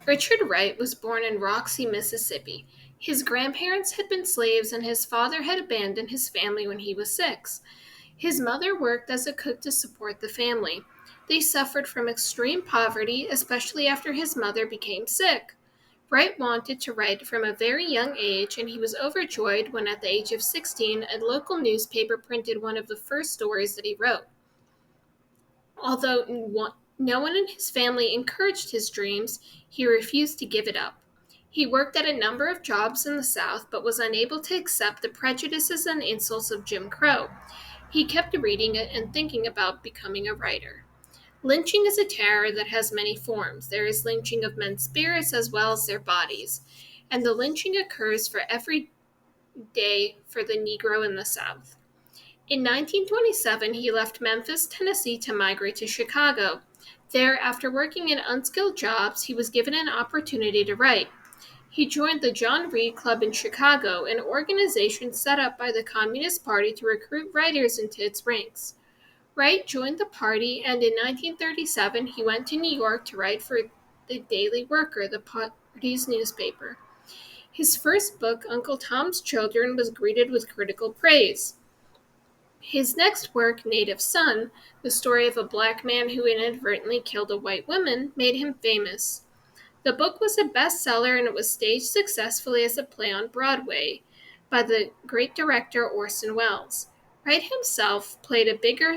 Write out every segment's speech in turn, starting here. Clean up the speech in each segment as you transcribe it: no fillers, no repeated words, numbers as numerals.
Richard Wright was born in Roxy, Mississippi. His grandparents had been slaves and his father had abandoned his family when he was 6. His mother worked as a cook to support the family. They suffered from extreme poverty, especially after his mother became sick. Wright wanted to write from a very young age, and he was overjoyed when, at the age of 16, a local newspaper printed one of the first stories that he wrote. Although no one in his family encouraged his dreams, he refused to give it up. He worked at a number of jobs in the South, but was unable to accept the prejudices and insults of Jim Crow. He kept reading it and thinking about becoming a writer. Lynching is a terror that has many forms. There is lynching of men's spirits as well as their bodies, and the lynching occurs for every day for the Negro in the South. In 1927, he left Memphis, Tennessee to migrate to Chicago. There, after working in unskilled jobs, he was given an opportunity to write. He joined the John Reed Club in Chicago, an organization set up by the Communist Party to recruit writers into its ranks. Wright joined the party, and in 1937 he went to New York to write for the Daily Worker, the party's newspaper. His first book, Uncle Tom's Children, was greeted with critical praise. His next work, Native Son, the story of a black man who inadvertently killed a white woman, made him famous. The book was a bestseller and it was staged successfully as a play on Broadway by the great director Orson Welles. Wright himself played a bigger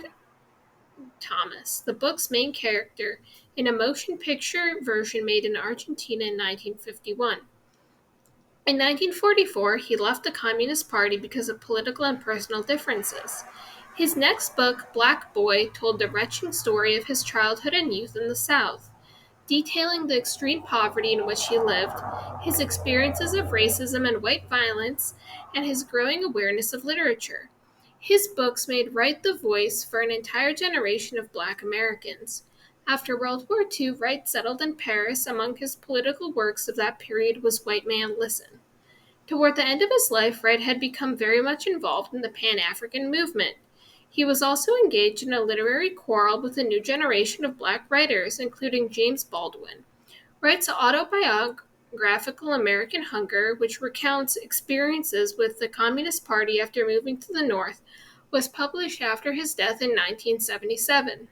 Thomas, the book's main character, in a motion picture version made in Argentina in 1951. In 1944, he left the Communist Party because of political and personal differences. His next book, Black Boy, told the wrenching story of his childhood and youth in the South, detailing the extreme poverty in which he lived, his experiences of racism and white violence, and his growing awareness of literature. His books made Wright the voice for an entire generation of Black Americans. After World War II, Wright settled in Paris. Among his political works of that period was White Man Listen. Toward the end of his life, Wright had become very much involved in the Pan-African movement. He was also engaged in a literary quarrel with a new generation of Black writers, including James Baldwin. Wright's autobiographical American Hunger, which recounts experiences with the Communist Party after moving to the North, was published after his death in 1977.